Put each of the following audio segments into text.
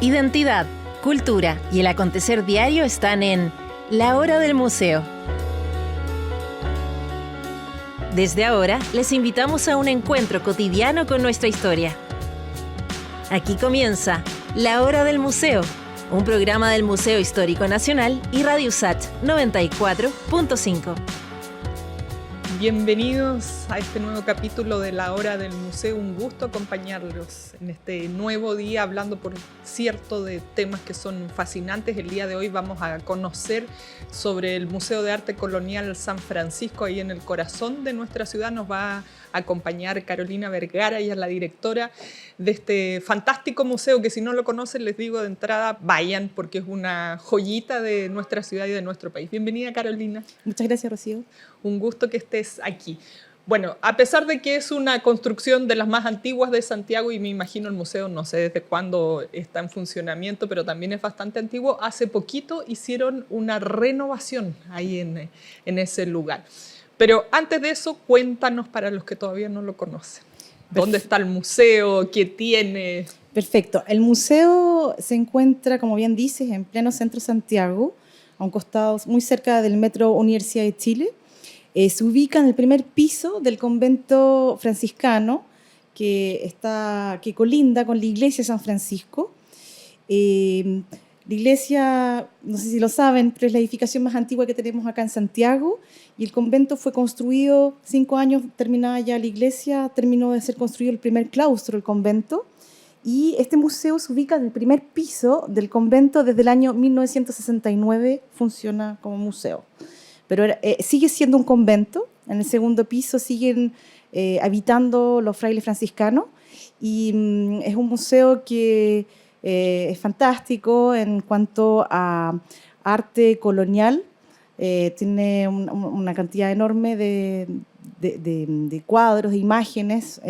Identidad, cultura y el acontecer diario están en La Hora del Museo. Desde ahora, les invitamos a un encuentro cotidiano con nuestra historia. Aquí comienza La Hora del Museo, un programa del Museo Histórico Nacional y Radio USACH 94.5. Bienvenidos a este nuevo capítulo de La Hora del Museo. Un gusto acompañarlos en este nuevo día, hablando por cierto de temas que son fascinantes. El día de hoy vamos a conocer sobre el Museo de Arte Colonial San Francisco, ahí en el corazón de nuestra ciudad. Nos va a acompañar Carolina Vergara, ella es la directora de este fantástico museo que, si no lo conocen, les digo de entrada, vayan, porque es una joyita de nuestra ciudad y de nuestro país. Bienvenida, Carolina. Muchas gracias, Rocío. Un gusto que estés aquí. Bueno, a pesar de que es una construcción de las más antiguas de Santiago, y me imagino el museo, no sé desde cuándo está en funcionamiento, pero también es bastante antiguo, hace poquito hicieron una renovación ahí en ese lugar. Pero antes de eso, cuéntanos para los que todavía no lo conocen. ¿Dónde está el museo? ¿Qué tiene? Perfecto. El museo se encuentra, como bien dices, en pleno centro de Santiago, a un costado muy cerca del Metro Universidad de Chile. Se ubica en el primer piso del convento franciscano que colinda con la iglesia de San Francisco. La iglesia, no sé si lo saben, pero es la edificación más antigua que tenemos acá en Santiago, y el convento fue construido 5 años, terminada ya la iglesia, terminó de ser construido el primer claustro del convento, y este museo se ubica en el primer piso del convento. Desde el año 1969 funciona como museo, pero sigue siendo un convento. En el segundo piso siguen habitando los frailes franciscanos, y es un museo que es fantástico en cuanto a arte colonial. Tiene una cantidad enorme de cuadros, de imágenes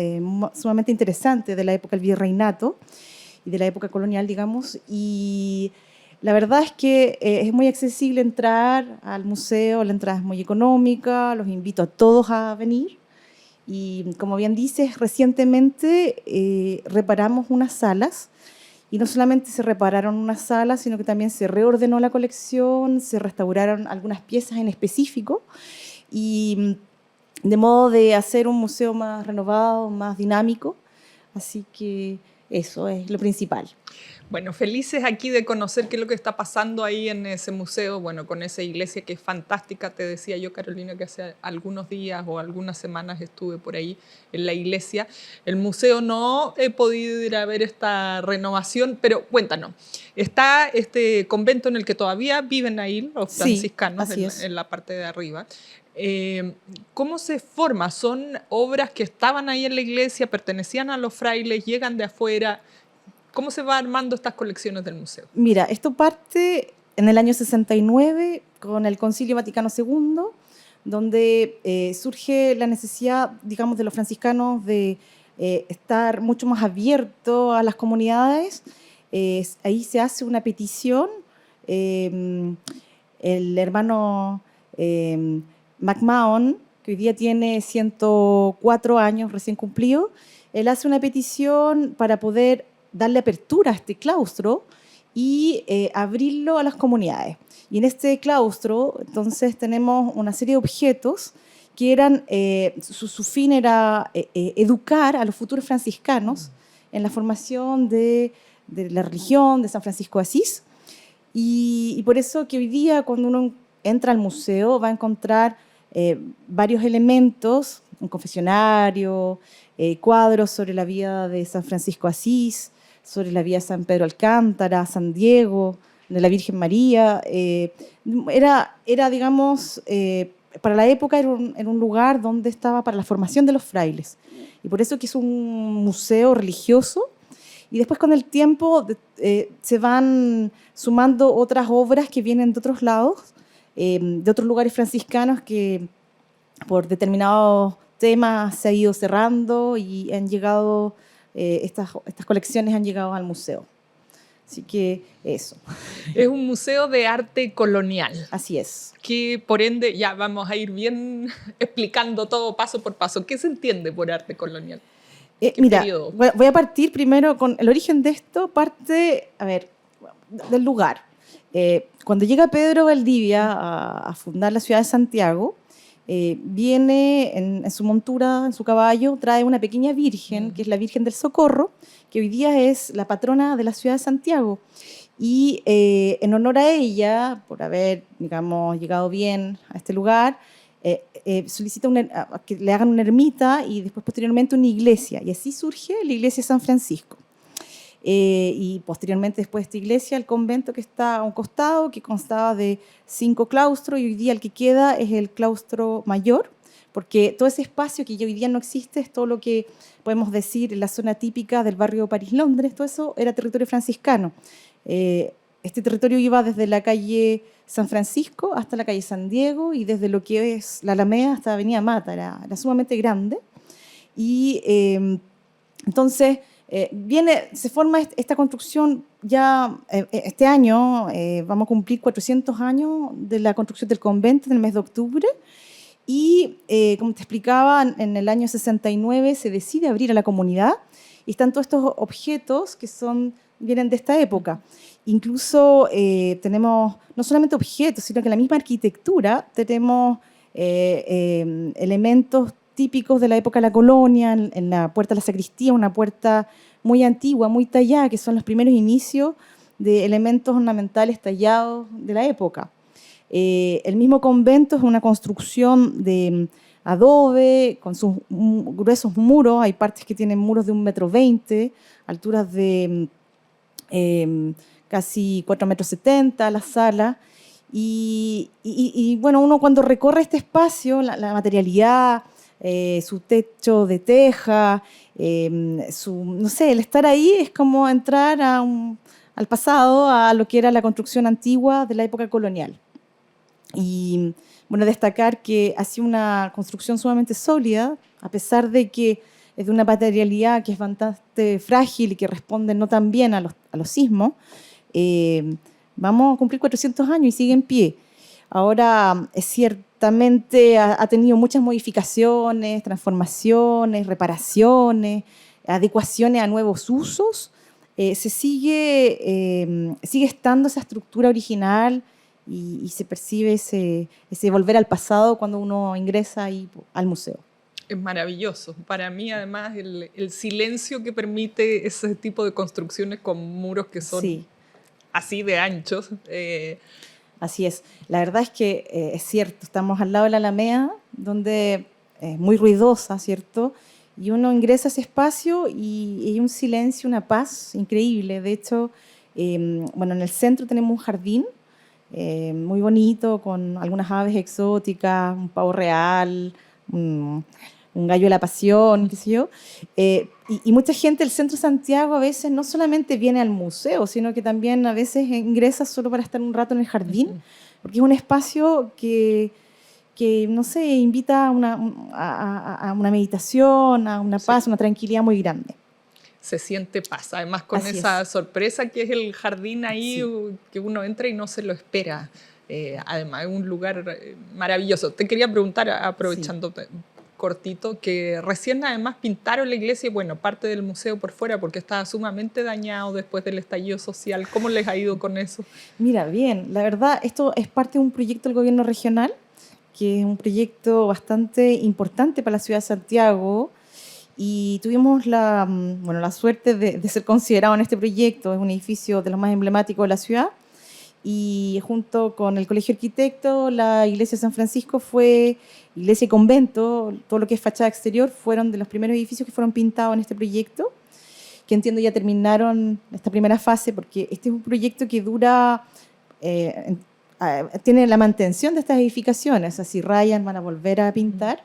sumamente interesantes de la época del virreinato y de la época colonial, digamos. Y la verdad es que es muy accesible entrar al museo, la entrada es muy económica, los invito a todos a venir. Y como bien dices, recientemente reparamos unas salas. Y no solamente se repararon unas salas, sino que también se reordenó la colección, se restauraron algunas piezas en específico, y de modo de hacer un museo más renovado, más dinámico. Así que eso es lo principal. Bueno, felices aquí de conocer qué es lo que está pasando ahí en ese museo, bueno, con esa iglesia que es fantástica. Te decía yo, Carolina, que hace algunos días o algunas semanas estuve por ahí en la iglesia. El museo no he podido ir a ver esta renovación, pero cuéntanos, está este convento en el que todavía viven ahí los franciscanos, sí, en la parte de arriba. ¿Cómo se forma? ¿Son obras que estaban ahí en la iglesia, pertenecían a los frailes, llegan de afuera? ¿Cómo se va armando estas colecciones del museo? Mira, esto parte en el año 69 con el Concilio Vaticano II, donde surge la necesidad, digamos, de los franciscanos de estar mucho más abiertos a las comunidades. Ahí se hace una petición. El hermano McMahon, que hoy día tiene 104 años recién cumplido, él hace una petición para poder darle apertura a este claustro y abrirlo a las comunidades. Y en este claustro, entonces, tenemos una serie de objetos que eran, su fin era educar a los futuros franciscanos en la formación de la religión de San Francisco de Asís. Y por eso que hoy día, cuando uno entra al museo, va a encontrar varios elementos, un confesionario, cuadros sobre la vida de San Francisco de Asís, sobre la vida de San Pedro Alcántara, San Diego, de la Virgen María. Era digamos, para la época era un lugar donde estaba para la formación de los frailes. Y por eso que es un museo religioso. Y después, con el tiempo, se van sumando otras obras que vienen de otros lados, de otros lugares franciscanos, que por determinados temas se ha ido cerrando, y han llegado, estas colecciones han llegado al museo. Así que eso. Es un museo de arte colonial. Así es. Que por ende, ya vamos a ir bien explicando todo paso por paso. ¿Qué se entiende por arte colonial? Mira, periodo? voy a partir primero con el origen de esto, parte, a ver, del lugar. Cuando llega Pedro Valdivia a fundar la ciudad de Santiago, viene en su montura, en su caballo, trae una pequeña virgen, que es la Virgen del Socorro, que hoy día es la patrona de la ciudad de Santiago. Y en honor a ella, por haber, digamos, llegado bien a este lugar, solicita que le hagan una ermita y después posteriormente una iglesia. Y así surge la iglesia de San Francisco. Y posteriormente después de esta iglesia, el convento que está a un costado, que constaba de 5 claustros, y hoy día el que queda es el claustro mayor, porque todo ese espacio que ya hoy día no existe es todo lo que podemos decir en la zona típica del barrio París-Londres, todo eso era territorio franciscano. Este territorio iba desde la calle San Francisco hasta la calle San Diego y desde lo que es la Alameda hasta Avenida Mata, era sumamente grande. Y entonces se forma esta construcción ya este año, vamos a cumplir 400 años de la construcción del convento en el mes de octubre. Y como te explicaba, en el año 69 se decide abrir a la comunidad y están todos estos objetos que vienen de esta época. Incluso tenemos no solamente objetos, sino que en la misma arquitectura tenemos elementos típicos de la época de la colonia, en la puerta de la sacristía, una puerta muy antigua, muy tallada, que son los primeros inicios de elementos ornamentales tallados de la época. El mismo convento es una construcción de adobe, con sus gruesos muros, hay partes que tienen muros de 1,20 m, alturas de casi 4,70 m la sala, y bueno, uno cuando recorre este espacio, la materialidad, su techo de teja, no sé, el estar ahí es como entrar al pasado, a lo que era la construcción antigua de la época colonial. Y bueno, destacar que ha sido una construcción sumamente sólida, a pesar de que es de una materialidad que es bastante frágil y que responde no tan bien a los sismos. Vamos a cumplir 400 años y sigue en pie. Ahora, ciertamente ha tenido muchas modificaciones, transformaciones, reparaciones, adecuaciones a nuevos usos. Sigue estando esa estructura original y se percibe ese volver al pasado cuando uno ingresa ahí al museo. Es maravilloso. Para mí, además, el silencio que permite ese tipo de construcciones con muros que son así de anchos. Así es. La verdad es que es cierto, estamos al lado de la Alameda, donde es muy ruidosa, ¿cierto? Y uno ingresa a ese espacio y hay un silencio, una paz increíble. De hecho, bueno, en el centro tenemos un jardín muy bonito, con algunas aves exóticas, un pavo real, un gallo de la pasión, qué sé yo. Y mucha gente del centro de Santiago a veces no solamente viene al museo, sino que también a veces ingresa solo para estar un rato en el jardín, porque es un espacio que no sé, invita a una meditación, a una paz, una tranquilidad muy grande. Se siente paz, además con esa sorpresa que es el jardín ahí, que uno entra y no se lo espera. Además, es un lugar maravilloso. Te quería preguntar, aprovechando cortito, que recién además pintaron la iglesia y bueno, parte del museo por fuera porque estaba sumamente dañado después del estallido social. ¿Cómo les ha ido con eso? Mira, bien, la verdad, esto es parte de un proyecto del gobierno regional, que es un proyecto bastante importante para la ciudad de Santiago, y tuvimos la suerte de ser considerado en este proyecto. Es un edificio de los más emblemáticos de la ciudad, y junto con el Colegio de Arquitectos, la iglesia de San Francisco fue iglesia y convento, todo lo que es fachada exterior, fueron de los primeros edificios que fueron pintados en este proyecto, que entiendo ya terminaron esta primera fase, porque este es un proyecto que dura, tiene la mantención de estas edificaciones, o sea, si rayan van a volver a pintar.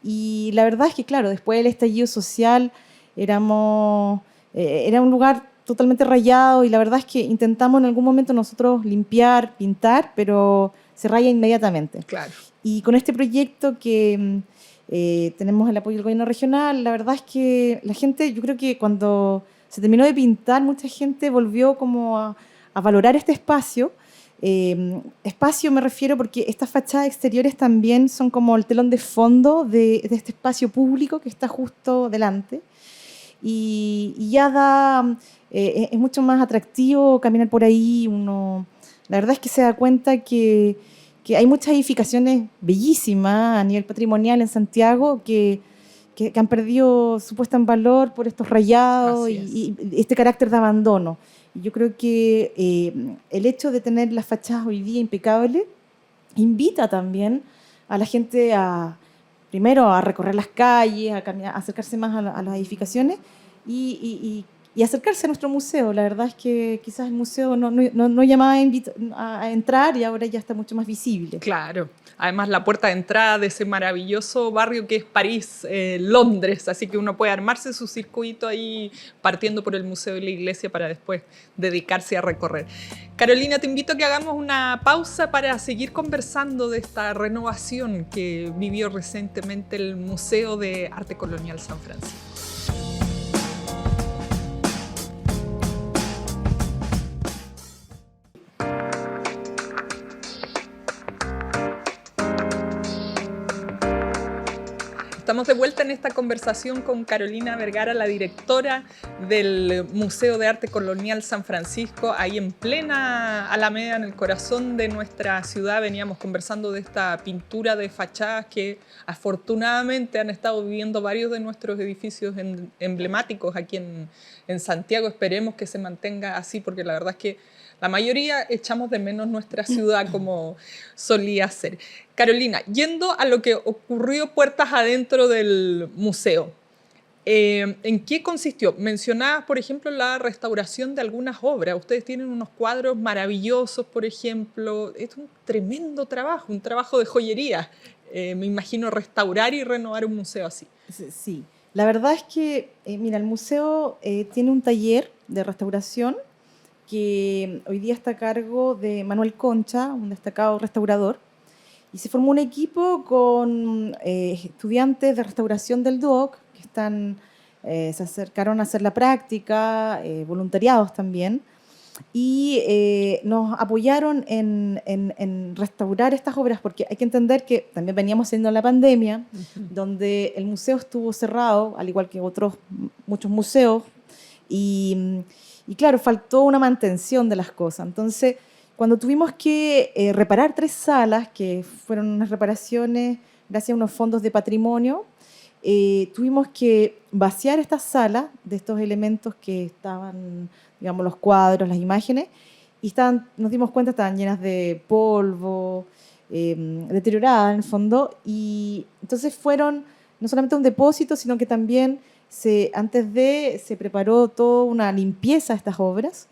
Y la verdad es que, claro, después del estallido social era un lugar totalmente rayado, y la verdad es que intentamos en algún momento nosotros limpiar, pintar, pero se raya inmediatamente. Claro. Y con este proyecto que tenemos el apoyo del gobierno regional, la verdad es que la gente, yo creo que cuando se terminó de pintar, mucha gente volvió como a valorar este espacio. Espacio me refiero porque estas fachadas exteriores también son como el telón de fondo de este espacio público que está justo delante. y ya da, es mucho más atractivo caminar por ahí. La verdad es que se da cuenta que hay muchas edificaciones bellísimas a nivel patrimonial en Santiago que han perdido su puesta en valor por estos rayados y este carácter de abandono. Y yo creo que el hecho de tener las fachadas hoy día impecables invita también a la gente primero a recorrer las calles, a caminar, a acercarse más a las edificaciones y acercarse a nuestro museo. La verdad es que quizás el museo no llamaba a entrar y ahora ya está mucho más visible. Claro. Además, la puerta de entrada de ese maravilloso barrio que es París, Londres, así que uno puede armarse su circuito ahí partiendo por el museo y la iglesia para después dedicarse a recorrer. Carolina, te invito a que hagamos una pausa para seguir conversando de esta renovación que vivió recientemente el Museo de Arte Colonial San Francisco. Estamos de vuelta en esta conversación con Carolina Vergara, la directora del Museo de Arte Colonial San Francisco, ahí en plena Alameda, en el corazón de nuestra ciudad. Veníamos conversando de esta pintura de fachadas que afortunadamente han estado viviendo varios de nuestros edificios emblemáticos aquí en Santiago. Esperemos que se mantenga así, porque la verdad es que la mayoría echamos de menos nuestra ciudad como solía ser. Carolina, yendo a lo que ocurrió puertas adentro del museo, ¿en qué consistió? Mencionabas, por ejemplo, la restauración de algunas obras. Ustedes tienen unos cuadros maravillosos, por ejemplo. Es un tremendo trabajo, un trabajo de joyería. Me imagino restaurar y renovar un museo así. Sí, la verdad es que, mira, el museo tiene un taller de restauración que hoy día está a cargo de Manuel Concha, un destacado restaurador, y se formó un equipo con estudiantes de restauración del DUOC que se acercaron a hacer la práctica, voluntariados también, y nos apoyaron en restaurar estas obras, porque hay que entender que también veníamos siendo la pandemia, donde el museo estuvo cerrado, al igual que muchos museos, y claro, faltó una mantención de las cosas. Entonces, cuando tuvimos que reparar 3 salas, que fueron unas reparaciones gracias a unos fondos de patrimonio, tuvimos que vaciar estas salas de estos elementos que estaban, digamos, los cuadros, las imágenes, y nos dimos cuenta que estaban llenas de polvo, deterioradas en el fondo, y entonces fueron no solamente un depósito, sino que también se preparó toda una limpieza de estas obras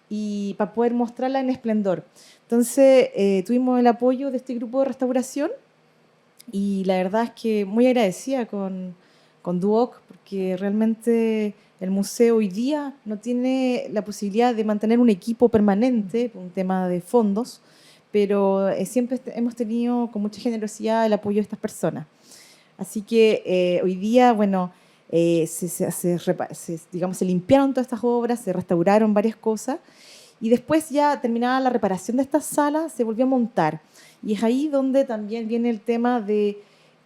y para poder mostrarla en esplendor. Entonces tuvimos el apoyo de este grupo de restauración y la verdad es que muy agradecida con DUOC, porque realmente el museo hoy día no tiene la posibilidad de mantener un equipo permanente por un tema de fondos, pero siempre hemos tenido con mucha generosidad el apoyo de estas personas. Así que hoy día, bueno, se limpiaron todas estas obras, se restauraron varias cosas y después ya terminada la reparación de estas salas se volvió a montar. Y es ahí donde también viene el tema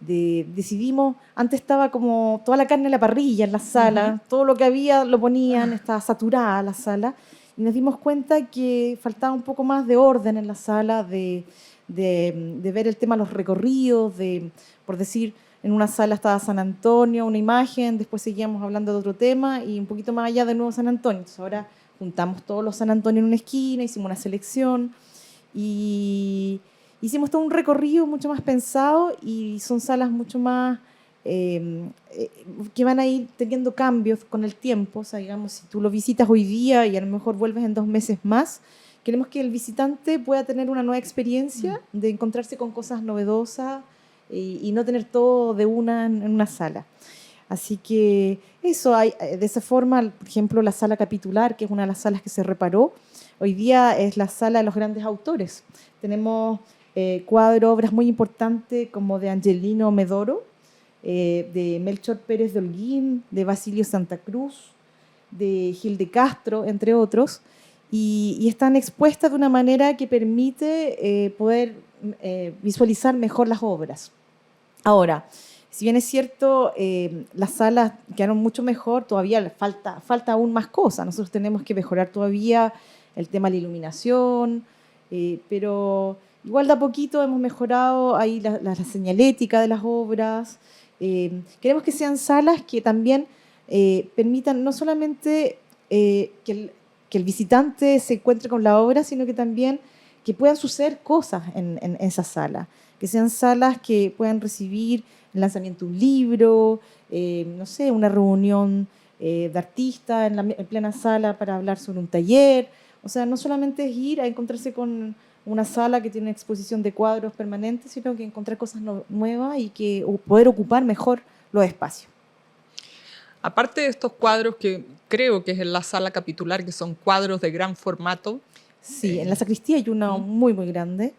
decidimos, antes estaba como toda la carne en la parrilla en la sala, todo lo que había lo ponían, estaba saturada la sala y nos dimos cuenta que faltaba un poco más de orden en la sala, de ver el tema de los recorridos, por decir, en una sala estaba San Antonio, una imagen, después seguíamos hablando de otro tema y un poquito más allá de nuevo San Antonio. Entonces ahora juntamos todos los San Antonio en una esquina, hicimos una selección y hicimos todo un recorrido mucho más pensado y son salas mucho más que van a ir teniendo cambios con el tiempo. O sea, digamos, si tú lo visitas hoy día y a lo mejor vuelves en 2 meses más, queremos que el visitante pueda tener una nueva experiencia de encontrarse con cosas novedosas y no tener todo de una en una sala. Así que eso, de esa forma, por ejemplo, la sala capitular, que es una de las salas que se reparó, hoy día es la sala de los grandes autores. Tenemos cuadros, obras muy importantes como de Angelino Medoro, de Melchor Pérez de Holguín, de Basilio Santa Cruz, de Gil de Castro, entre otros, y están expuestas de una manera que permite poder visualizar mejor las obras. Ahora, Si bien es cierto, las salas quedaron mucho mejor, todavía falta aún más cosas. Nosotros tenemos que mejorar todavía el tema de la iluminación, pero igual de a poquito hemos mejorado ahí la señalética de las obras. Queremos que sean salas que también permitan no solamente que el visitante se encuentre con la obra, sino que también que puedan suceder cosas en esa sala, que sean salas que puedan recibir el lanzamiento de un libro, no sé, una reunión de artistas en plena sala para hablar sobre un taller. O sea, no solamente es ir a encontrarse con una sala que tiene una exposición de cuadros permanentes, sino que encontrar cosas nuevas y poder ocupar mejor los espacios. Aparte de estos cuadros que creo que es en la sala capitular, que son cuadros de gran formato. Sí, en la sacristía hay uno muy, muy grande.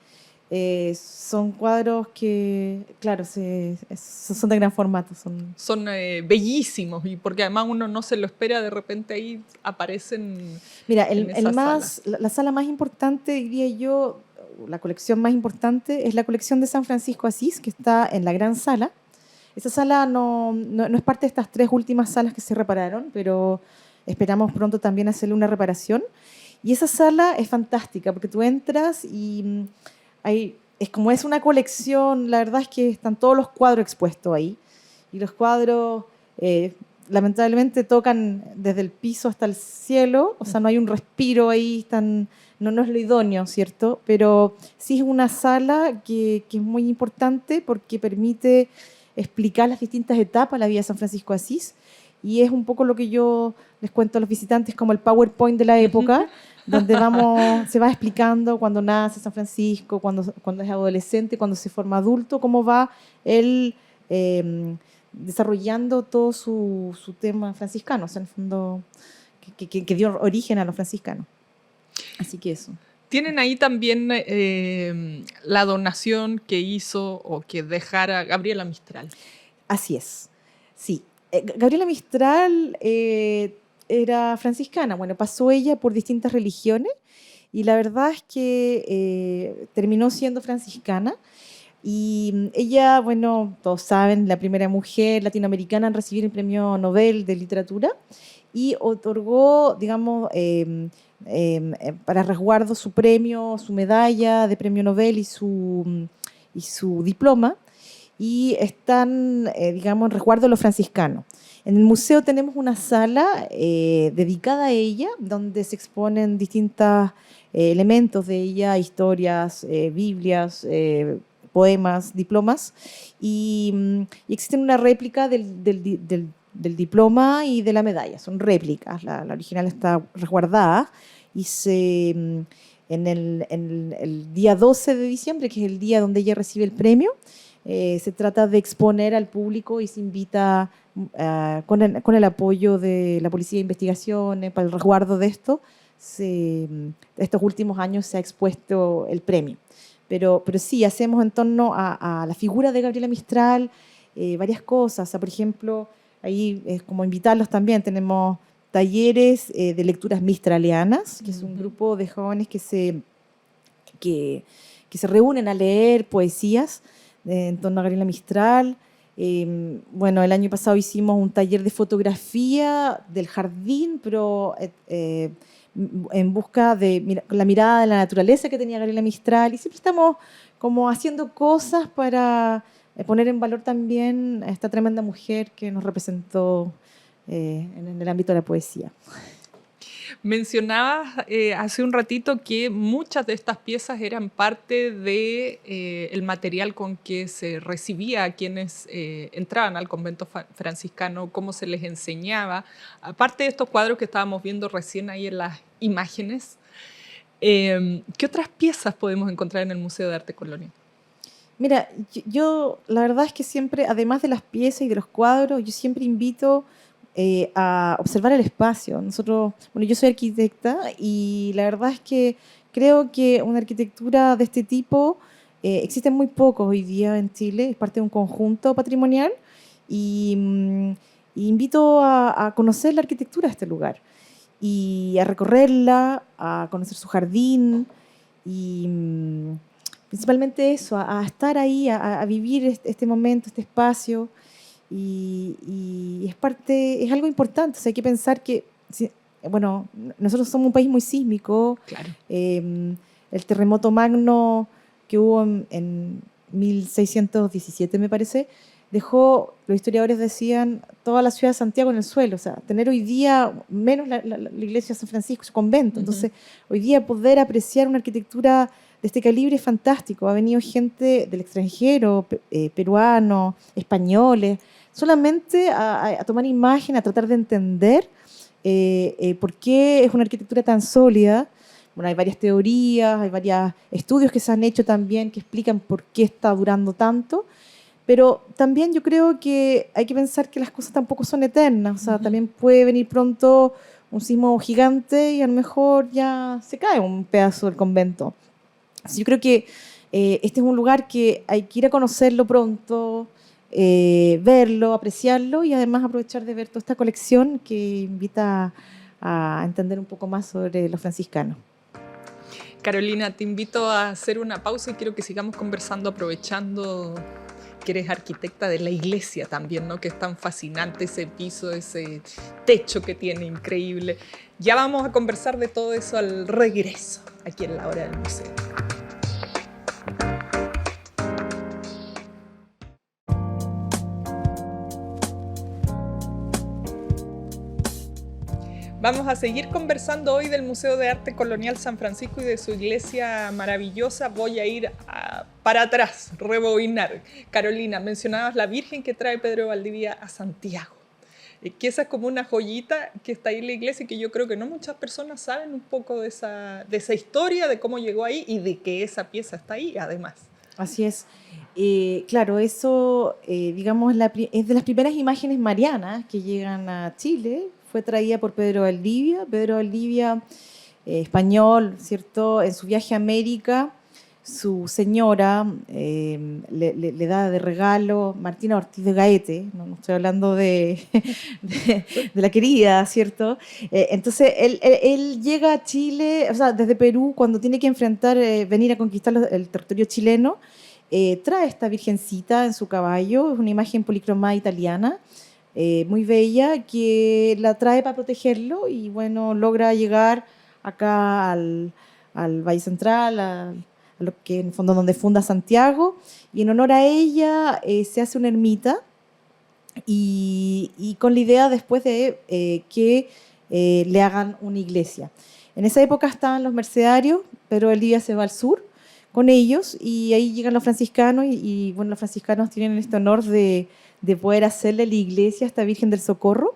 Son cuadros que, claro, son de gran formato. Son bellísimos, y porque además uno no se lo espera, de repente ahí aparecen. Mira, la sala más importante, diría yo, la colección más importante es la colección de San Francisco Asís, que está en la gran sala. Esa sala no es parte de estas 3 últimas salas que se repararon, pero esperamos pronto también hacerle una reparación. Y esa sala es fantástica, porque tú entras y como es una colección, la verdad es que están todos los cuadros expuestos ahí. Y los cuadros, lamentablemente, tocan desde el piso hasta el cielo, o sea, no hay un respiro ahí, no es lo idóneo, ¿cierto? Pero sí es una sala que es muy importante porque permite explicar las distintas etapas de la vida de San Francisco de Asís, y es un poco lo que yo les cuento a los visitantes como el PowerPoint de la época, donde se va explicando cuando nace San Francisco, cuando es adolescente, cuando se forma adulto, cómo va él desarrollando todo su tema franciscano, o sea, en el fondo, que dio origen a los franciscanos. Así que eso. Tienen ahí también la donación que hizo o que dejara Gabriela Mistral. Así es, sí. Gabriela Mistral era franciscana. Bueno, pasó ella por distintas religiones y la verdad es que terminó siendo franciscana. Y ella, bueno, todos saben, la primera mujer latinoamericana en recibir el Premio Nobel de Literatura, y otorgó, digamos, para resguardo su premio, su medalla de Premio Nobel y su diploma, y están, digamos, en resguardo de los franciscanos. En el museo tenemos una sala dedicada a ella, donde se exponen distintos elementos de ella, historias, Biblias, poemas, diplomas, y existen una réplica del diploma y de la medalla. Son réplicas, la original está resguardada, y en el día 12 de diciembre, que es el día donde ella recibe el premio, se trata de exponer al público y se invita con el apoyo de la Policía de Investigaciones para el resguardo de esto. Estos últimos años se ha expuesto el premio. Pero sí, hacemos en torno a la figura de Gabriela Mistral varias cosas. O sea, por ejemplo, ahí es como invitarlos también. Tenemos talleres de lecturas mistralianas, que es un grupo de jóvenes que se reúnen a leer poesías en torno a Gabriela Mistral. Bueno, el año pasado hicimos un taller de fotografía del jardín, pero en busca de la mirada de la naturaleza que tenía Gabriela Mistral, y siempre estamos como haciendo cosas para poner en valor también a esta tremenda mujer que nos representó en el ámbito de la poesía. Mencionabas hace un ratito que muchas de estas piezas eran parte del material con que se recibía a quienes entraban al convento franciscano, cómo se les enseñaba. Aparte de estos cuadros que estábamos viendo recién ahí en las imágenes, ¿qué otras piezas podemos encontrar en el Museo de Arte Colonia? Mira, yo la verdad es que siempre, además de las piezas y de los cuadros, yo siempre invito a observar el espacio. Yo soy arquitecta y la verdad es que creo que una arquitectura de este tipo existen muy pocos hoy día en Chile, es parte de un conjunto patrimonial, y invito a conocer la arquitectura de este lugar y a recorrerla, a conocer su jardín y principalmente eso, a estar ahí, a vivir este momento, este espacio. y es algo importante. O sea, hay que pensar que, bueno, nosotros somos un país muy sísmico. Claro. El terremoto magno que hubo en 1617, me parece, dejó, los historiadores decían, toda la ciudad de Santiago en el suelo. O sea, tener hoy día, menos la iglesia de San Francisco, su convento. Entonces, hoy día poder apreciar una arquitectura de este calibre es fantástico. Ha venido gente del extranjero, peruanos, españoles, solamente a tomar imagen, a tratar de entender por qué es una arquitectura tan sólida. Bueno, hay varias teorías, hay varios estudios que se han hecho también que explican por qué está durando tanto, pero también yo creo que hay que pensar que las cosas tampoco son eternas. O sea, también puede venir pronto un sismo gigante y a lo mejor ya se cae un pedazo del convento. Así yo creo que este es un lugar que hay que ir a conocerlo pronto, verlo, apreciarlo y además aprovechar de ver toda esta colección que invita a entender un poco más sobre los franciscanos. Carolina, te invito a hacer una pausa y quiero que sigamos conversando aprovechando que eres arquitecta de la iglesia también, ¿no? Que es tan fascinante ese piso, ese techo que tiene increíble. Ya vamos a conversar de todo eso al regreso, aquí en La Hora del Museo. Vamos a seguir conversando hoy del Museo de Arte Colonial San Francisco y de su iglesia maravillosa. Voy a ir para atrás, rebobinar. Carolina, mencionabas la Virgen que trae Pedro de Valdivia a Santiago. Que esa es como una joyita que está ahí en la iglesia y que yo creo que no muchas personas saben un poco de esa historia, de cómo llegó ahí y de que esa pieza está ahí, además. Así es. Claro, eso, digamos, es de las primeras imágenes marianas que llegan a Chile. Fue traída por Pedro Valdivia. Pedro Valdivia, español, ¿cierto? En su viaje a América, su señora le da de regalo Martina Ortiz de Gaete, no estoy hablando de la querida, ¿cierto? Entonces, él llega a Chile, o sea, desde Perú, cuando tiene que enfrentar, venir a conquistar el territorio chileno, trae esta virgencita en su caballo, es una imagen policromada italiana, muy bella, que la trae para protegerlo y bueno, logra llegar acá al Valle Central, a lo que en el fondo donde funda Santiago, y en honor a ella se hace una ermita y con la idea después de que le hagan una iglesia. En esa época estaban los mercedarios, pero el día se va al sur con ellos y ahí llegan los franciscanos y bueno, los franciscanos tienen este honor de poder hacerle la iglesia a esta Virgen del Socorro.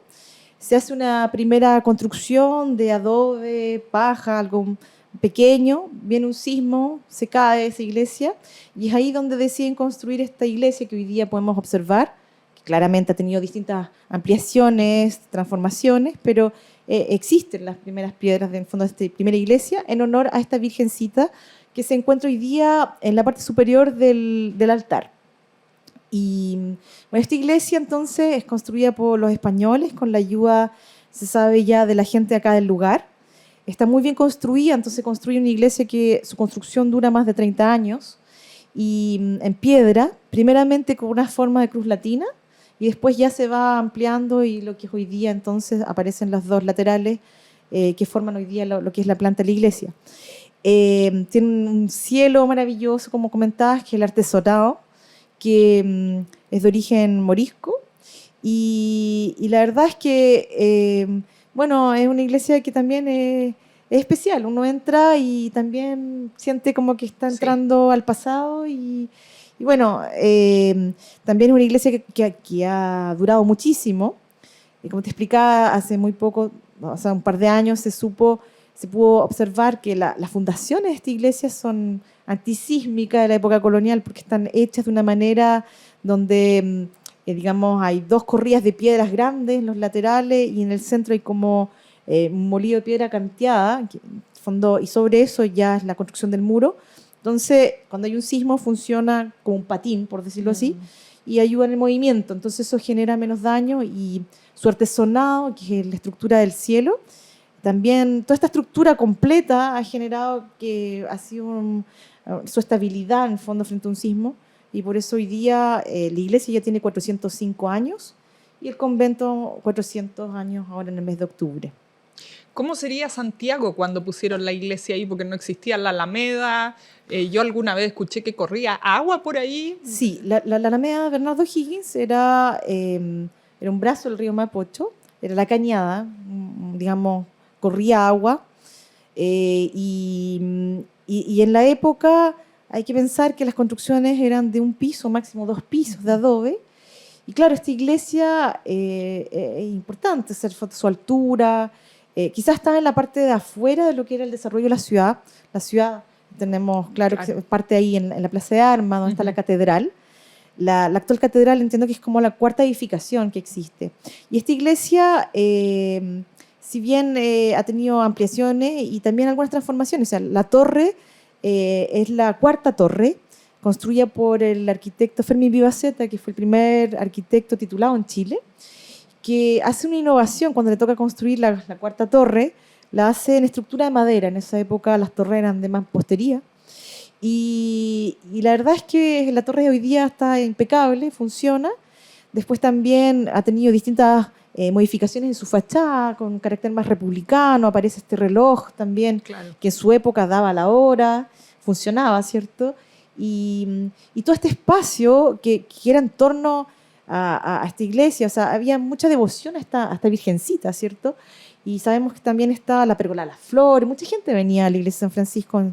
Se hace una primera construcción de adobe, paja, algo pequeño, viene un sismo, se cae esa iglesia y es ahí donde deciden construir esta iglesia que hoy día podemos observar, que claramente ha tenido distintas ampliaciones, transformaciones, pero existen las primeras piedras del fondo de esta primera iglesia en honor a esta virgencita que se encuentra hoy día en la parte superior del altar. Y bueno, esta iglesia entonces es construida por los españoles con la ayuda, se sabe ya, de la gente acá del lugar. Está muy bien construida, entonces construye una iglesia que su construcción dura más de 30 años y en piedra, primeramente con una forma de cruz latina y después ya se va ampliando y lo que es hoy día entonces aparecen las dos laterales que forman hoy día lo que es la planta de la iglesia. Tiene un cielo maravilloso, como comentabas, que es el artesonado, que es de origen morisco y la verdad es que bueno, es una iglesia que también es especial. Uno entra y también siente como que está entrando al pasado y bueno, también es una iglesia que ha durado muchísimo. Y como te explicaba, hace muy poco, o sea, un par de años se pudo observar que las fundaciones de esta iglesia son antisísmicas de la época colonial porque están hechas de una manera donde digamos, hay dos corridas de piedras grandes en los laterales y en el centro hay como un molido de piedra canteada, y sobre eso ya es la construcción del muro. Entonces, cuando hay un sismo funciona como un patín, por decirlo así, y ayuda en el movimiento. Entonces eso genera menos daño y su artesonado, que es la estructura del cielo, también toda esta estructura completa ha generado que ha sido su estabilidad en el fondo frente a un sismo. y por eso hoy día la iglesia ya tiene 405 años y el convento 400 años ahora en el mes de octubre. ¿Cómo sería Santiago cuando pusieron la iglesia ahí? Porque no existía la Alameda. Yo alguna vez escuché que corría agua por ahí. Sí, la Alameda de Bernardo Higgins era un brazo del río Mapocho, era la cañada, digamos, corría agua. Y en la época hay que pensar que las construcciones eran de un piso, máximo 2 pisos de adobe. Y claro, esta iglesia es importante, su altura. Quizás estaba en la parte de afuera de lo que era el desarrollo de la ciudad. La ciudad, tenemos claro que parte ahí en la Plaza de Armas, donde está la catedral. La actual catedral entiendo que es como la cuarta edificación que existe. Y esta iglesia, si bien ha tenido ampliaciones y también algunas transformaciones, o sea, la torre es la cuarta torre, construida por el arquitecto Fermín Vivaceta, que fue el primer arquitecto titulado en Chile, que hace una innovación cuando le toca construir la cuarta torre, la hace en estructura de madera. En esa época las torres eran de mampostería. Y la verdad es que la torre de hoy día está impecable, funciona. Después también ha tenido distintas modificaciones en su fachada, con un carácter más republicano. Aparece este reloj también, claro, que en su época daba la hora, funcionaba, ¿cierto? Y todo este espacio que era en torno a esta iglesia, o sea, había mucha devoción a esta virgencita, ¿cierto? Y sabemos que también está la Pérgola de las Flores, mucha gente venía a la iglesia de San Francisco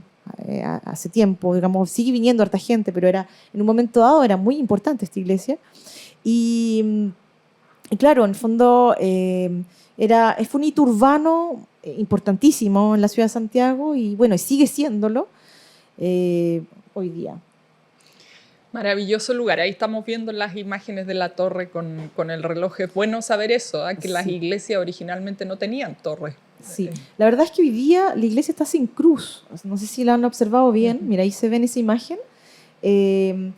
hace tiempo, digamos, sigue viniendo harta gente, pero en un momento dado era muy importante esta iglesia. Y claro, en el fondo fue un hito urbano importantísimo en la ciudad de Santiago y bueno, y sigue siéndolo hoy día. Maravilloso lugar. Ahí estamos viendo las imágenes de la torre con el reloj. Es bueno saber eso, que las iglesias originalmente no tenían torres. Sí, la verdad es que hoy día la iglesia está sin cruz. No sé si la han observado bien. Mira, ahí se ve en esa imagen. En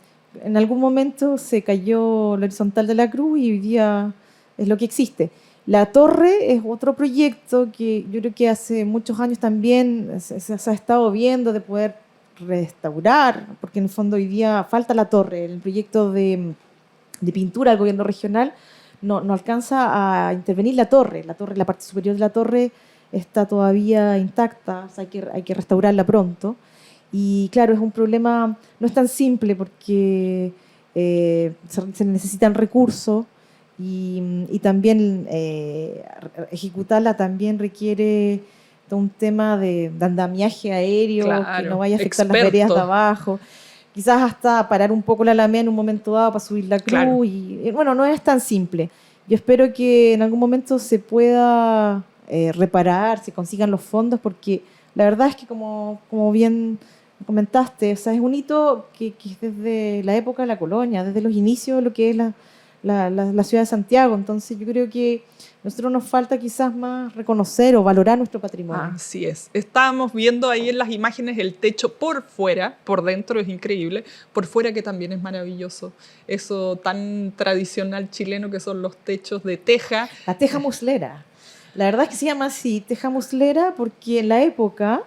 algún momento se cayó la horizontal de la cruz y hoy día es lo que existe. La torre es otro proyecto que yo creo que hace muchos años también se ha estado viendo de poder restaurar, porque en el fondo hoy día falta la torre. El proyecto de pintura del gobierno regional no alcanza a intervenir la torre, la parte superior de la torre está todavía intacta, o sea, hay que restaurarla pronto. Y claro, es un problema, no es tan simple porque se necesitan recursos y también ejecutarla también requiere un tema de andamiaje aéreo, claro, que no vaya a afectar las veredas de abajo. Quizás hasta parar un poco la Alameda en un momento dado para subir la cruz. Claro. Y bueno, no es tan simple. Yo espero que en algún momento se pueda reparar, se consigan los fondos, porque la verdad es que como bien comentaste, o sea, es un hito que es desde la época de la colonia, desde los inicios de lo que es la ciudad de Santiago. Entonces yo creo que a nosotros nos falta quizás más reconocer o valorar nuestro patrimonio. Así es. Estábamos viendo ahí en las imágenes el techo por fuera, por dentro es increíble, por fuera que también es maravilloso. Eso tan tradicional chileno que son los techos de teja. La teja muslera. La verdad es que se llama así, teja muslera, porque en la época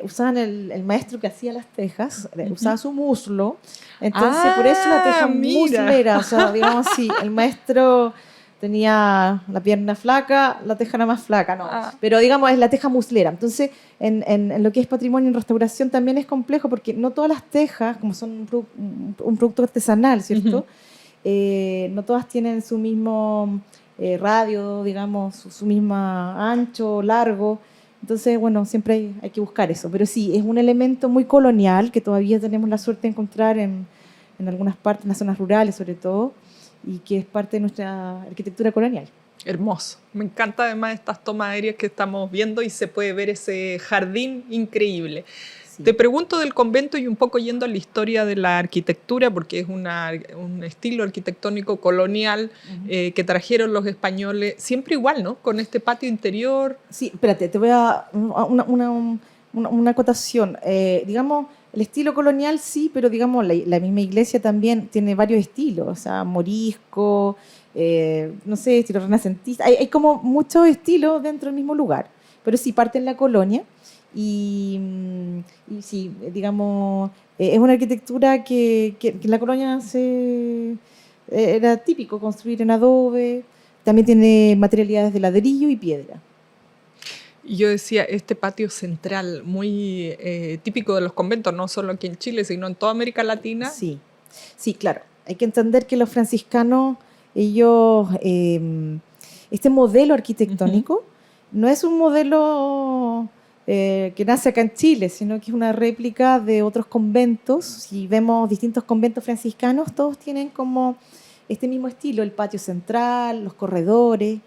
usaban el maestro que hacía las tejas, usaba su muslo, entonces por eso la teja muslera, o sea, digamos así, el maestro tenía la pierna flaca, la teja era más flaca, no, pero digamos es la teja muslera. Entonces en lo que es patrimonio en restauración también es complejo porque no todas las tejas, como son un producto artesanal, ¿cierto? No todas tienen su mismo radio, digamos, su misma ancho, largo. Entonces, bueno, siempre hay que buscar eso. Pero sí, es un elemento muy colonial que todavía tenemos la suerte de encontrar en algunas partes, en las zonas rurales sobre todo, y que es parte de nuestra arquitectura colonial. Hermoso. Me encanta además estas tomas aéreas que estamos viendo y se puede ver ese jardín increíble. Sí. Te pregunto del convento y un poco yendo a la historia de la arquitectura, porque es un estilo arquitectónico colonial que trajeron los españoles, siempre igual, ¿no? Con este patio interior. Sí, espérate, te voy a una acotación. Digamos, el estilo colonial sí, pero digamos, la misma iglesia también tiene varios estilos, o sea, morisco, no sé, estilo renacentista. Hay como muchos estilos dentro del mismo lugar. pero sí parte en la colonia y sí, digamos, es una arquitectura que en la colonia era típico construir en adobe, también tiene materialidades de ladrillo y piedra. Y yo decía, este patio central, muy típico de los conventos, no solo aquí en Chile, sino en toda América Latina. Sí, sí, claro. Hay que entender que los franciscanos, ellos, este modelo arquitectónico no es un modelo que nace acá en Chile, sino que es una réplica de otros conventos. Si vemos distintos conventos franciscanos, todos tienen como este mismo estilo, el patio central, los corredores,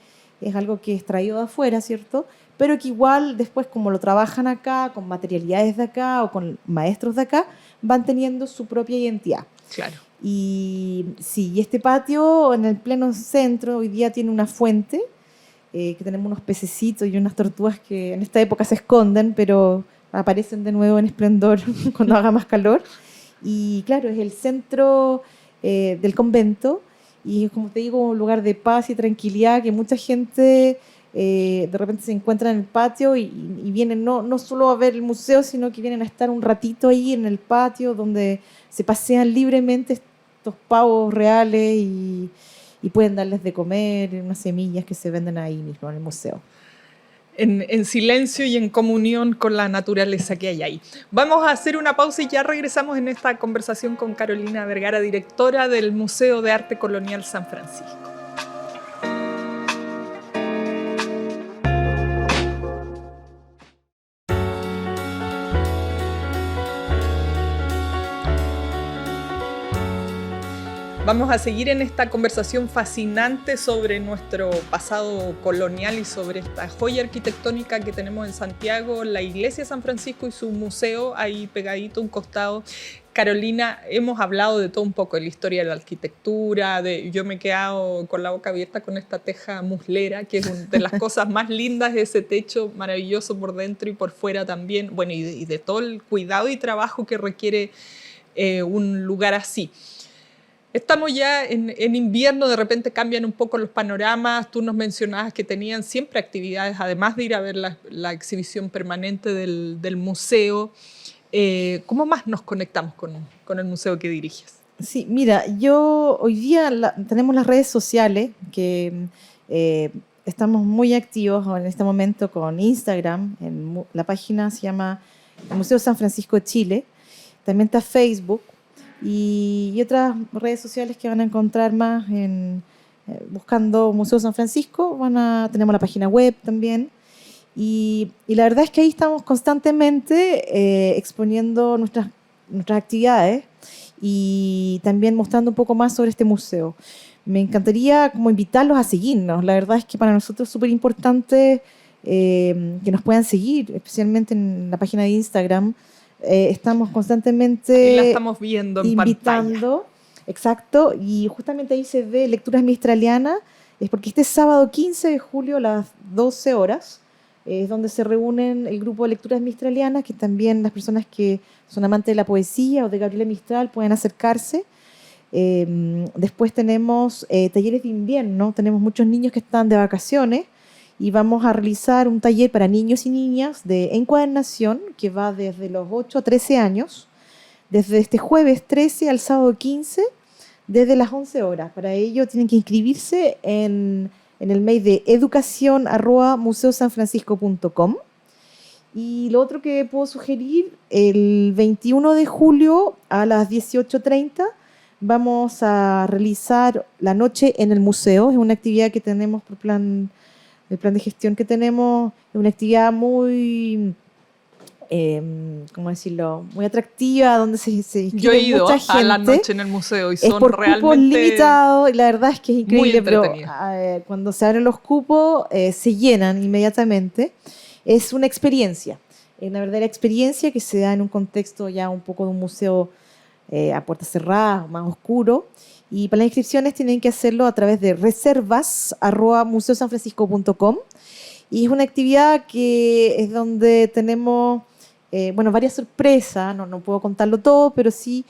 es algo que es traído de afuera, ¿cierto? Pero que igual después, como lo trabajan acá, con materialidades de acá o con maestros de acá, van teniendo su propia identidad. Claro. Y sí, y este patio en el pleno centro hoy día tiene una fuente, que tenemos unos pececitos y unas tortugas que en esta época se esconden, pero aparecen de nuevo en esplendor cuando haga más calor. Y claro, es el centro del convento y, como te digo, un lugar de paz y tranquilidad que mucha gente de repente se encuentra en el patio y vienen no solo a ver el museo, sino que vienen a estar un ratito ahí en el patio donde se pasean libremente estos pavos reales y pueden darles de comer, unas semillas que se venden ahí mismo en el museo. En silencio y en comunión con la naturaleza que hay ahí. Vamos a hacer una pausa y ya regresamos en esta conversación con Carolina Vergara, directora del Museo de Arte Colonial San Francisco. Vamos a seguir en esta conversación fascinante sobre nuestro pasado colonial y sobre esta joya arquitectónica que tenemos en Santiago, la Iglesia de San Francisco y su museo ahí pegadito a un costado. Carolina, hemos hablado de todo un poco, de la historia de la arquitectura, yo me he quedado con la boca abierta con esta teja muslera, que es una de las cosas más lindas, ese techo maravilloso por dentro y por fuera también, bueno, y de todo el cuidado y trabajo que requiere un lugar así. Estamos ya en invierno, de repente cambian un poco los panoramas. Tú nos mencionabas que tenían siempre actividades, además de ir a ver la exhibición permanente del museo. ¿Cómo más nos conectamos con el museo que diriges? Sí, mira, hoy día tenemos las redes sociales que estamos muy activos en este momento con Instagram. La página se llama Museo San Francisco de Chile. También está Facebook. Y otras redes sociales que van a encontrar más buscando Museo San Francisco. Tenemos la página web también. Y la verdad es que ahí estamos constantemente exponiendo nuestras actividades y también mostrando un poco más sobre este museo. Me encantaría como invitarlos a seguirnos. La verdad es que para nosotros es súper importante que nos puedan seguir, especialmente en la página de Instagram. Estamos constantemente la estamos viendo en invitando, pantalla. Exacto, y justamente ahí se ve Lecturas Mistralianas, es porque este sábado 15 de julio a las 12 horas es donde se reúnen el grupo de Lecturas Mistralianas, que también las personas que son amantes de la poesía o de Gabriela Mistral pueden acercarse. Después tenemos talleres de invierno, tenemos muchos niños que están de vacaciones, y vamos a realizar un taller para niños y niñas de encuadernación que va desde los 8 a 13 años, desde este jueves 13 al sábado 15, desde las 11 horas. Para ello tienen que inscribirse en el mail de educación@museosanfrancisco.com. Y lo otro que puedo sugerir, el 21 de julio a las 18:30 vamos a realizar la noche en el museo. Es una actividad que tenemos por el plan de gestión que tenemos, es una actividad muy, ¿cómo decirlo?, muy atractiva, donde se inscribe Yo he ido mucha gente. A la noche en el museo y son es por realmente cupos limitados, y la verdad es que es increíble, pero cuando se abren los cupos se llenan inmediatamente. Es una experiencia, una verdadera experiencia que se da en un contexto ya un poco de un museo a puertas cerradas, más oscuro. Y para las inscripciones tienen que hacerlo a través de reservas@museosanfrancisco.com. Y es una actividad que es donde tenemos varias sorpresas. No puedo contarlo todo, pero sí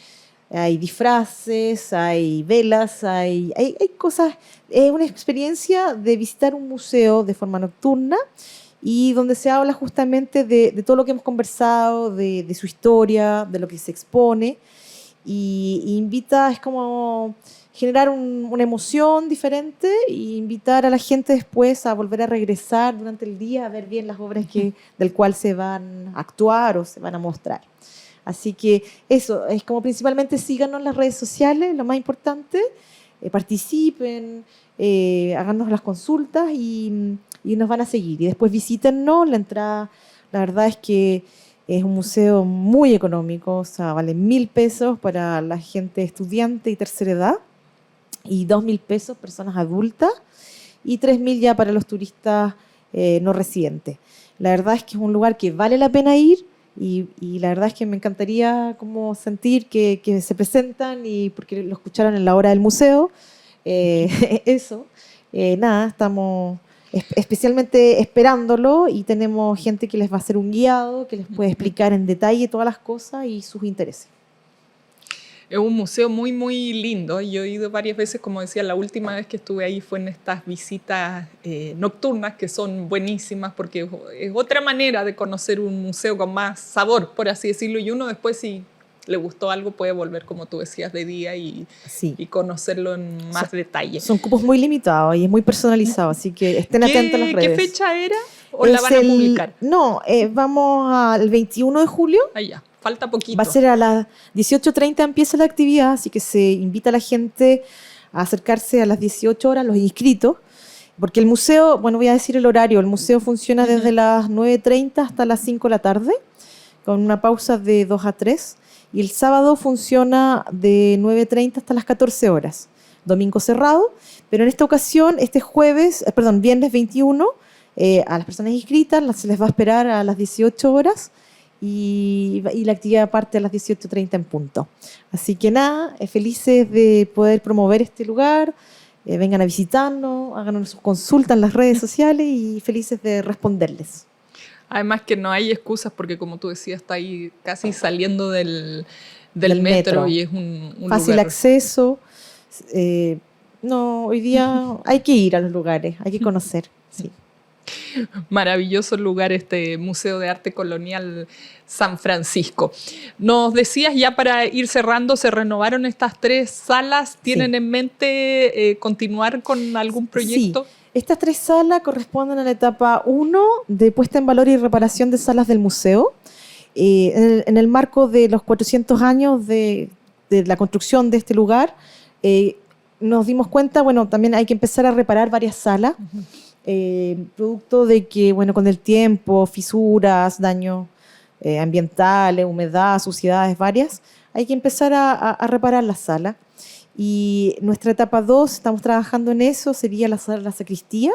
hay disfraces, hay velas, hay cosas. Es una experiencia de visitar un museo de forma nocturna y donde se habla justamente de todo lo que hemos conversado, de su historia, de lo que se expone, y invita, es como generar una emoción diferente e invitar a la gente después a volver a regresar durante el día a ver bien las obras del cual se van a actuar o se van a mostrar. Así que eso, es como principalmente síganos en las redes sociales, lo más importante, participen, háganos las consultas y nos van a seguir. Y después visítennos, la entrada, la verdad es que es un museo muy económico, o sea, vale 1.000 pesos para la gente estudiante y tercera edad, y 2.000 pesos personas adultas, y 3.000 ya para los turistas no residentes. La verdad es que es un lugar que vale la pena ir, y la verdad es que me encantaría como sentir que se presentan, y porque lo escucharon en la hora del museo, eso. Nada, estamos especialmente esperándolo, y tenemos gente que les va a hacer un guiado, que les puede explicar en detalle todas las cosas y sus intereses. Es un museo muy, muy lindo. Yo he ido varias veces, como decía, la última vez que estuve ahí fue en estas visitas nocturnas, que son buenísimas porque es otra manera de conocer un museo con más sabor, por así decirlo, y uno después, si le gustó algo, puede volver, como tú decías, de día y conocerlo en más detalle. Son cupos muy limitados y es muy personalizado, así que estén atentos a las redes. ¿Qué fecha era? ¿O la van a publicar? No, vamos al 21 de julio. Ya. Falta poquito. Va a ser a las 18:30 empieza la actividad, así que se invita a la gente a acercarse a las 18 horas, los inscritos, porque el museo, bueno, voy a decir el horario, el museo funciona desde las 9:30 hasta las 5 de la tarde, con una pausa de 2 a 3, y el sábado funciona de 9:30 hasta las 14 horas, domingo cerrado, pero en esta ocasión, viernes 21, a las personas inscritas se les va a esperar a las 18 horas, y la actividad parte a las 18:30 en punto. Así que nada, felices de poder promover este lugar, vengan a visitarnos, háganos sus consultas en las redes sociales y felices de responderles. Además que no hay excusas porque, como tú decías, está ahí casi saliendo del metro y es un fácil lugar. Acceso. No, hoy día hay que ir a los lugares, hay que conocer, sí. Maravilloso lugar este Museo de Arte Colonial San Francisco. Nos decías, ya para ir cerrando, se renovaron estas 3 salas. ¿Tienen en mente continuar con algún proyecto? Sí. Estas 3 salas corresponden a la etapa 1 de puesta en valor y reparación de salas del museo. En el marco de los 400 años de la construcción de este lugar, nos dimos cuenta, bueno, también hay que empezar a reparar varias salas. Producto de que, bueno, con el tiempo, fisuras, daños ambientales, humedad, suciedades varias, hay que empezar a reparar la sala. Y nuestra etapa 2, estamos trabajando en eso, sería la sacristía,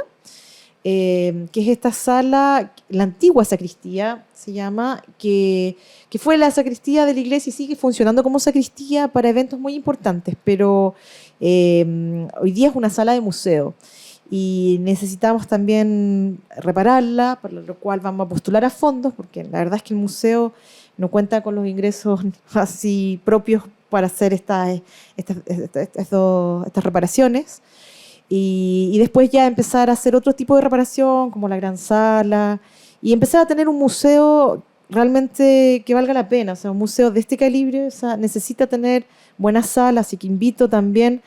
que es esta sala, la antigua sacristía se llama, que fue la sacristía de la iglesia y sigue funcionando como sacristía para eventos muy importantes, pero hoy día es una sala de museo. Y necesitamos también repararla, para lo cual vamos a postular a fondos, porque la verdad es que el museo no cuenta con los ingresos así propios para hacer estas reparaciones. Y después ya empezar a hacer otro tipo de reparación, como la gran sala, y empezar a tener un museo realmente que valga la pena. O sea, un museo de este calibre, o sea, necesita tener buenas salas, y que invito también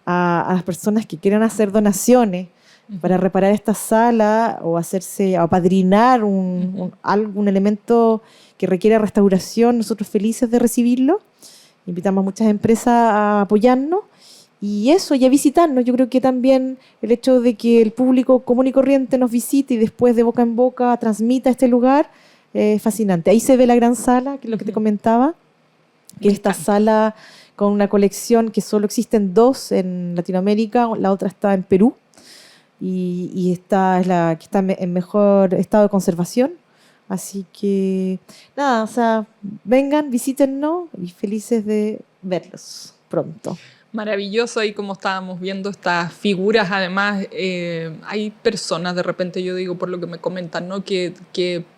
a las personas que quieran hacer donaciones para reparar esta sala o apadrinar algún elemento que requiera restauración. Nosotros felices de recibirlo. Invitamos a muchas empresas a apoyarnos y eso, y a visitarnos. Yo creo que también el hecho de que el público común y corriente nos visite y después de boca en boca transmita este lugar es fascinante. Ahí se ve la gran sala, que es lo que te comentaba, que es esta sala con una colección que solo existen 2 en Latinoamérica, la otra está en Perú, y esta es la que está en mejor estado de conservación. Así que nada, o sea, vengan, visítennos y felices de verlos pronto. Maravilloso, ahí como estábamos viendo estas figuras. Además, hay personas, de repente yo digo por lo que me comentan, ¿no? que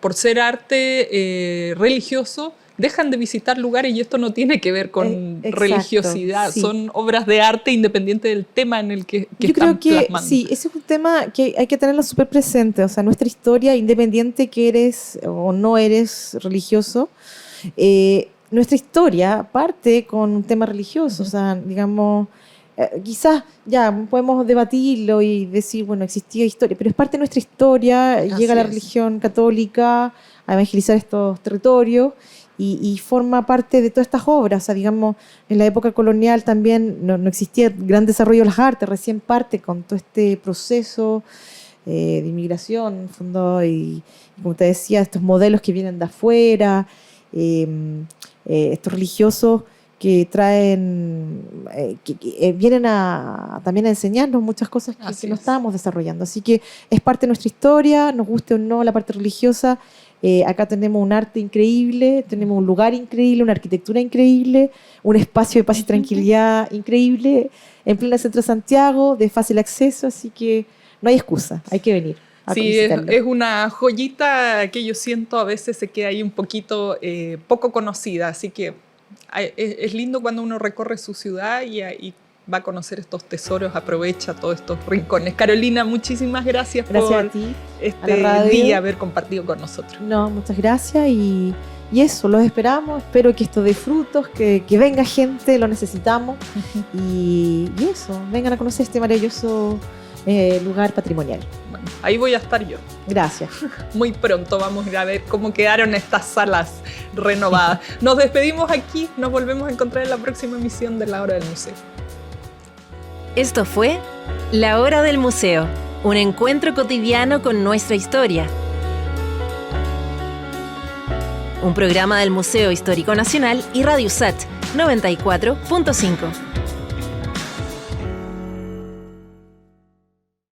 por ser arte religioso dejan de visitar lugares, y esto no tiene que ver con religiosidad, sí. Son obras de arte independiente del tema en el que yo están creo que plasmando. Sí, ese es un tema que hay que tenerlo súper presente. O sea, nuestra historia, independiente que eres o no eres religioso, nuestra historia parte con un tema religioso. O sea, digamos, quizás ya podemos debatirlo y decir, bueno, existía historia, pero es parte de nuestra historia. Así llega la es. religión católica a evangelizar estos territorios. Y forma parte de todas estas obras. O sea, digamos, en la época colonial también no existía gran desarrollo de las artes, recién parte con todo este proceso de inmigración, en el fondo, y como te decía, estos modelos que vienen de afuera, estos religiosos que traen, que vienen también a enseñarnos muchas cosas que no estábamos desarrollando. Así que es parte de nuestra historia, nos guste o no la parte religiosa. Acá tenemos un arte increíble, tenemos un lugar increíble, una arquitectura increíble, un espacio de paz y tranquilidad increíble, en pleno centro de Santiago, de fácil acceso, así que no hay excusa, hay que venir. Sí, es una joyita que yo siento a veces se queda ahí un poquito poco conocida, así que es lindo cuando uno recorre su ciudad y va a conocer estos tesoros, aprovecha todos estos rincones. Carolina, muchísimas gracias por a ti, este día haber compartido con nosotros. No, muchas gracias y eso, los esperamos. Espero que esto dé frutos, que venga gente, lo necesitamos. y eso, vengan a conocer este maravilloso lugar patrimonial. Bueno, ahí voy a estar yo. Gracias. Muy pronto vamos a ir a ver cómo quedaron estas salas renovadas. Nos despedimos aquí, nos volvemos a encontrar en la próxima emisión de La Hora del Museo. Esto fue La Hora del Museo, un encuentro cotidiano con nuestra historia. Un programa del Museo Histórico Nacional y Radio USACH 94.5.